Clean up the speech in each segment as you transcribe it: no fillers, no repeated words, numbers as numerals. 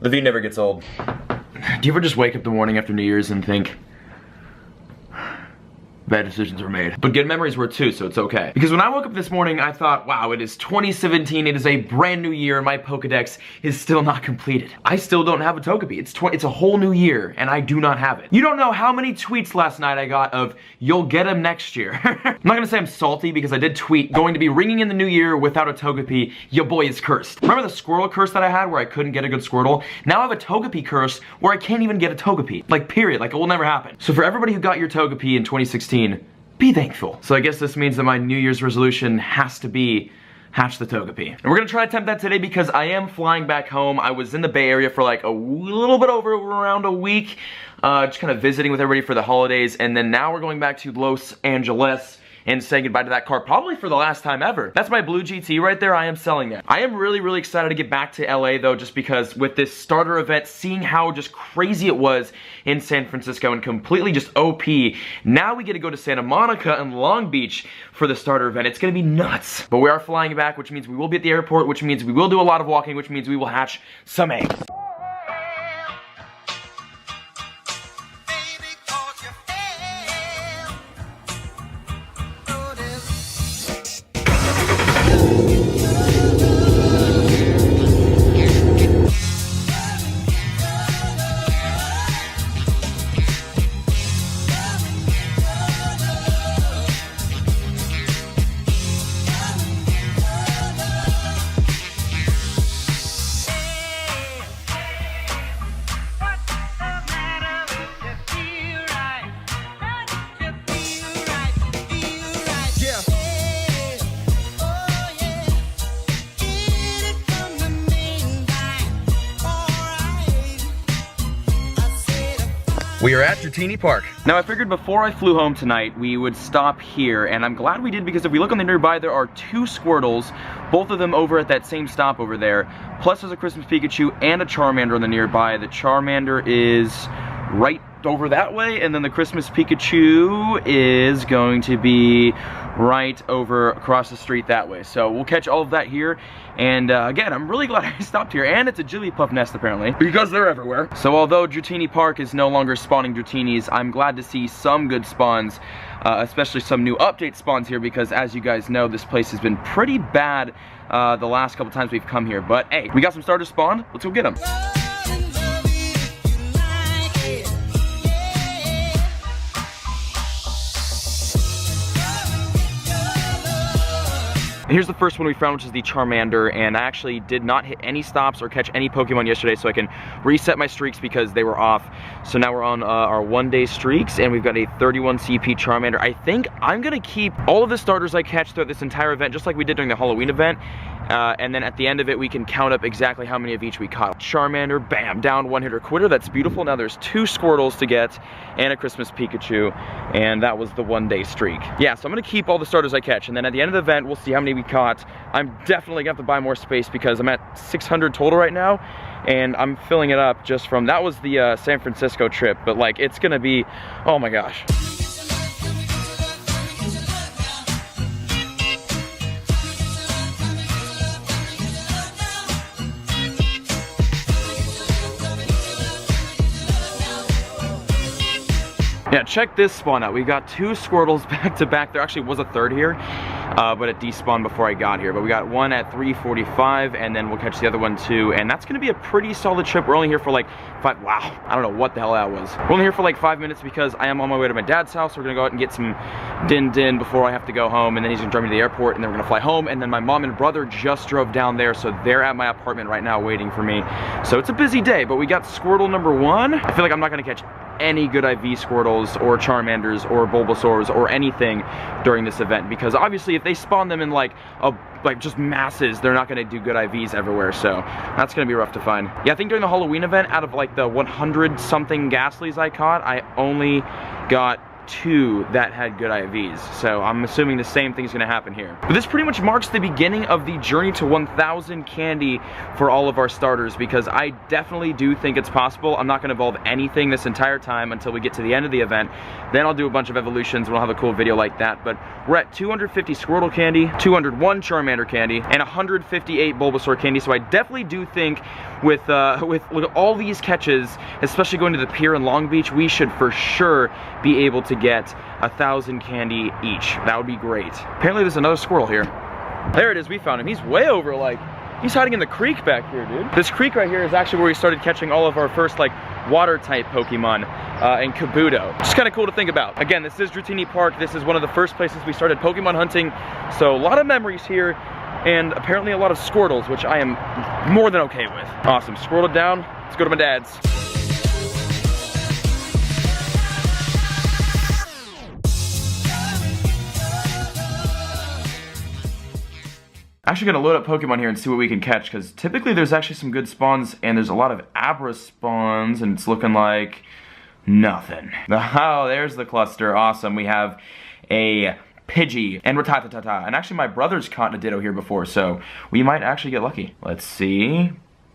The view never gets old. Do you ever just wake up the morning after New Year's and think, bad decisions were made, but good memories were too, so it's okay. Because when I woke up this morning, I thought, wow, it is 2017, it is a brand new year, and my Pokedex is still not completed. I still don't have a Togepi. It's a whole new year, and I do not have it. You don't know how many tweets last night I got of, you'll get him next year. I'm not gonna say I'm salty, because I did tweet, going to be ringing in the new year without a Togepi, your boy is cursed. Remember the Squirtle curse that I had where I couldn't get a good Squirtle? Now I have a Togepi curse where I can't even get a Togepi. Like, period, like it will never happen. So for everybody who got your Togepi in 2016, be thankful. So I guess this means that my New Year's resolution has to be hatch the Togepi. And we're gonna try to attempt that today because I am flying back home. I was in the Bay Area for like a little bit over around a week, just kind of visiting with everybody for the holidays, and then now we're going back to Los Angeles and saying goodbye to that car probably for the last time ever. That's my blue GT right there. I am selling that. I am really, really excited to get back to LA though, just because with this starter event, seeing how just crazy it was in San Francisco and completely just OP. Now we get to go to Santa Monica and Long Beach for the starter event. It's gonna be nuts. But we are flying back, which means we will be at the airport, which means we will do a lot of walking, which means we will hatch some eggs. We are at Dratini Park. Now I figured before I flew home tonight, we would stop here, and I'm glad we did because if we look on the nearby, there are 2 Squirtles, both of them over at that same stop over there. Plus there's a Christmas Pikachu and a Charmander on the nearby. The Charmander is right over that way, and then the Christmas Pikachu is going to be right over across the street that way. So we'll catch all of that here, and again, I'm really glad I stopped here, and it's a Jigglypuff nest apparently, because they're everywhere. So although Dratini Park is no longer spawning Dratinis, I'm glad to see some good spawns, especially some new update spawns here, because as you guys know, this place has been pretty bad the last couple times we've come here. But hey, we got some starters spawned, let's go get them. Here's the first one we found, which is the Charmander, and I actually did not hit any stops or catch any Pokemon yesterday, so I can reset my streaks because they were off. So now we're on our 1-day streaks, and we've got a 31 CP Charmander. I think I'm gonna keep all of the starters I catch throughout this entire event, just like we did during the Halloween event. And then at the end of it, we can count up exactly how many of each we caught. Charmander, bam, down, 1-hitter quitter. That's beautiful. Now there's 2 Squirtles to get and a Christmas Pikachu, and that was the 1-day streak. Yeah, so I'm gonna keep all the starters I catch, and then at the end of the event, we'll see how many we caught. I'm definitely gonna have to buy more space because I'm at 600 total right now, and I'm filling it up just from, that was the San Francisco trip, but like, it's gonna be, oh my gosh. Yeah, check this spawn out. We got 2 Squirtles back to back. There actually was a third here, but it despawned before I got here. But we got one at 3:45, and then we'll catch the other one too. And that's gonna be a pretty solid trip. We're only here for like 5, wow, I don't know what the hell that was. We're only here for like 5 minutes because I am on my way to my dad's house. So we're gonna go out and get some din before I have to go home, and then he's gonna drive me to the airport, and then we're gonna fly home. And then my mom and brother just drove down there, so they're at my apartment right now waiting for me. So it's a busy day, but we got Squirtle number 1. I feel like I'm not gonna catch any good IV Squirtles or Charmanders or Bulbasaurs or anything during this event, because obviously if they spawn them in like just masses, they're not gonna do good IVs everywhere, so that's gonna be rough to find. Yeah, I think during the Halloween event, out of like the 100 something Ghastlies I caught, I only got 2 that had good IVs, so I'm assuming the same thing's gonna happen here. But this pretty much marks the beginning of the journey to 1,000 candy for all of our starters, because I definitely do think it's possible. I'm not gonna evolve anything this entire time until we get to the end of the event. Then I'll do a bunch of evolutions and we'll have a cool video like that. But we're at 250 Squirtle candy, 201 Charmander candy, and 158 Bulbasaur candy, so I definitely do think with all these catches, especially going to the pier in Long Beach, we should for sure be able to get 1,000 candy each. That would be great. Apparently there's another squirrel here. There it is, we found him. He's way over, like, he's hiding in the creek back here, dude. This creek right here is actually where we started catching all of our first, like, water-type Pokemon in Kabuto. Just kind of cool to think about. Again, this is Dratini Park. This is one of the first places we started Pokemon hunting, so a lot of memories here, and apparently a lot of Squirtles, which I am more than okay with. Awesome, Squirtle down. Let's go to my dad's. Actually gonna load up Pokemon here and see what we can catch, because typically there's actually some good spawns, and there's a lot of Abra spawns, and it's looking like nothing. Oh, there's the cluster. Awesome. We have a Pidgey and Rattata, and actually my brother's caught a Ditto here before, so we might actually get lucky. Let's see.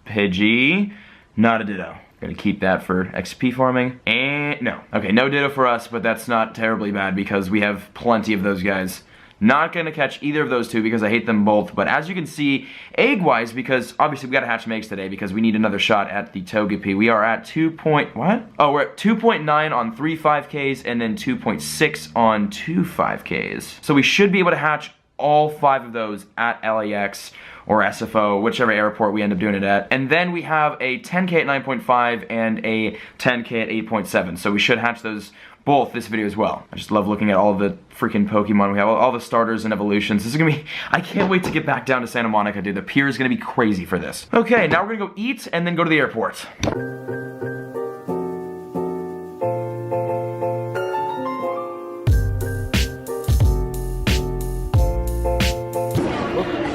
Pidgey, not a Ditto. Gonna keep that for XP farming. And no. Okay, no Ditto for us, but that's not terribly bad because we have plenty of those guys. Not gonna catch either of those two because I hate them both, but as you can see, egg-wise, because obviously we gotta hatch some eggs today because we need another shot at the Togepi. We are at we're at 2.9 on 3 5Ks and then 2.6 on 2 5Ks. So we should be able to hatch all 5 of those at LAX or SFO, whichever airport we end up doing it at. And then we have a 10K at 9.5 and a 10K at 8.7. So we should hatch those both this video as well. I just love looking at all the freaking Pokemon we have, all the starters and evolutions. This is gonna be, I can't wait to get back down to Santa Monica, dude. The pier is gonna be crazy for this. Okay, now we're gonna go eat and then go to the airport.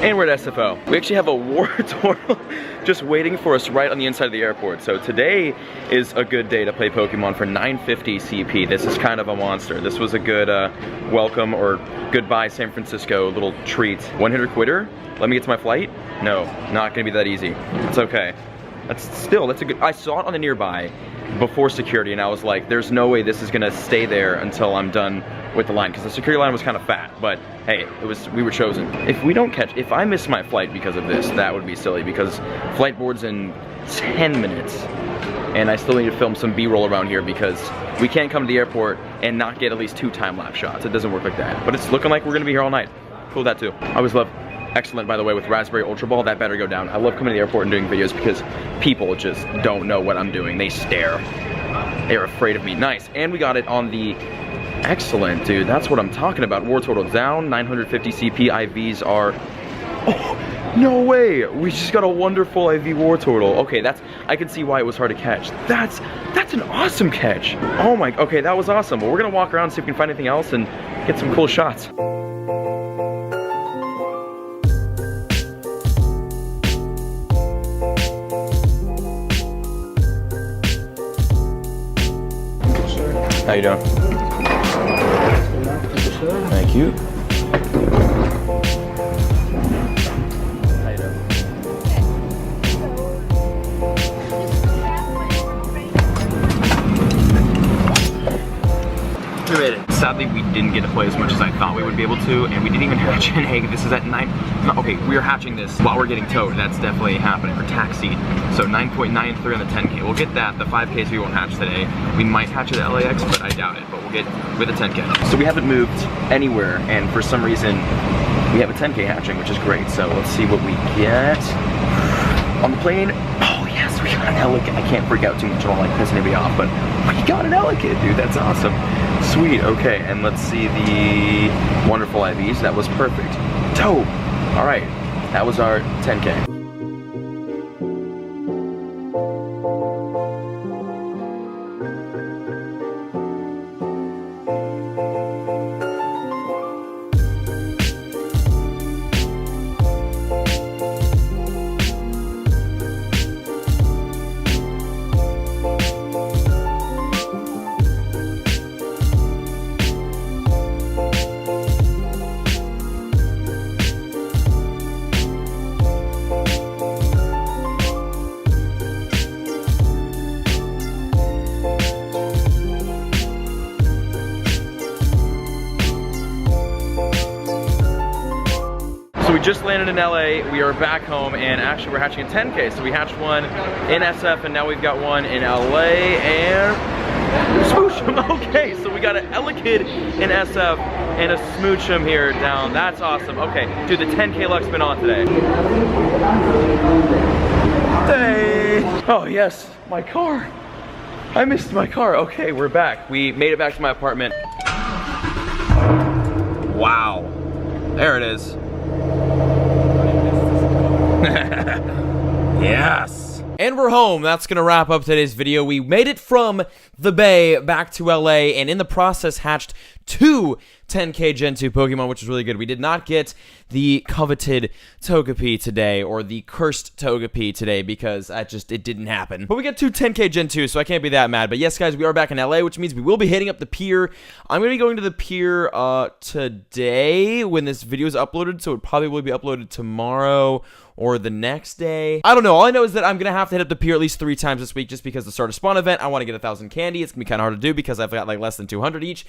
And we're at SFO. We actually have a Wartortle just waiting for us right on the inside of the airport. So today is a good day to play Pokemon for 950 CP. This is kind of a monster. This was a good welcome or goodbye San Francisco little treat. 100 quitter? Let me get to my flight? No, not gonna be that easy. It's okay. That's a good, I saw it on the nearby before security and I was like, there's no way this is gonna stay there until I'm done with the line, because the security line was kind of fat, but hey, we were chosen. If I miss my flight because of this, that would be silly, because flight board's in 10 minutes, and I still need to film some B-roll around here because we can't come to the airport and not get at least 2 time-lapse shots. It doesn't work like that, but it's looking like we're gonna be here all night. Cool, that too. I always love, excellent by the way, with Raspberry Ultra Ball, that better go down. I love coming to the airport and doing videos because people just don't know what I'm doing. They stare. They're afraid of me. Nice, and we got it on the excellent, dude. That's what I'm talking about. Wartortle down, 950 CP. IVs are... Oh, no way! We just got a wonderful IV Wartortle. Okay, I can see why it was hard to catch. That's an awesome catch. Oh my, okay, that was awesome. Well, we're gonna walk around, see if we can find anything else, and get some cool shots. How you doing? Thank you. We made it. Sadly, we didn't get to play as much as I thought we would be able to, and we didn't even hatch an egg. This is at 9. No, okay, we are hatching this while we're getting towed. That's definitely happening, or taxied. So 9.93 on the 10K. We'll get that. The 5Ks we won't hatch today. We might hatch it at LAX, but I doubt it. But we'll get with a 10K. So we haven't moved anywhere, and for some reason, we have a 10K hatching, which is great. So let's see what we get on the plane. Oh yes, we got an Elekid. I can't freak out too much. I don't like pissing anybody off, but we got an Elekid, dude. That's awesome. Sweet. Okay, and let's see the wonderful IVs. That was perfect. Dope. All right, that was our 10K. landed in LA, we are back home, and actually we're hatching a 10K. So we hatched one in SF, and now we've got one in LA, and smoochum. Okay, so we got an ELEKID in SF and a smoochum here down. That's awesome. Okay, dude, the 10K luck's been on today. Hey. Oh yes, my car. I missed my car. Okay, we're back. We made it back to my apartment. Wow. There it is. Yes. And we're home. That's gonna wrap up today's video. We made it from the Bay back to LA, and in the process hatched 2 10K Gen 2 Pokemon, which is really good. We did not get the coveted Togepi today, or the cursed Togepi today, because it didn't happen. But we got 2 10K Gen 2, so I can't be that mad. But yes, guys, we are back in LA, which means we will be hitting up the pier. I'm going to be going to the pier today when this video is uploaded, so it probably will be uploaded tomorrow or the next day. I don't know. All I know is that I'm going to have to hit up the pier at least 3 times this week just because the start of spawn event. I want to get 1,000 candy. It's going to be kind of hard to do because I've got like less than 200 each.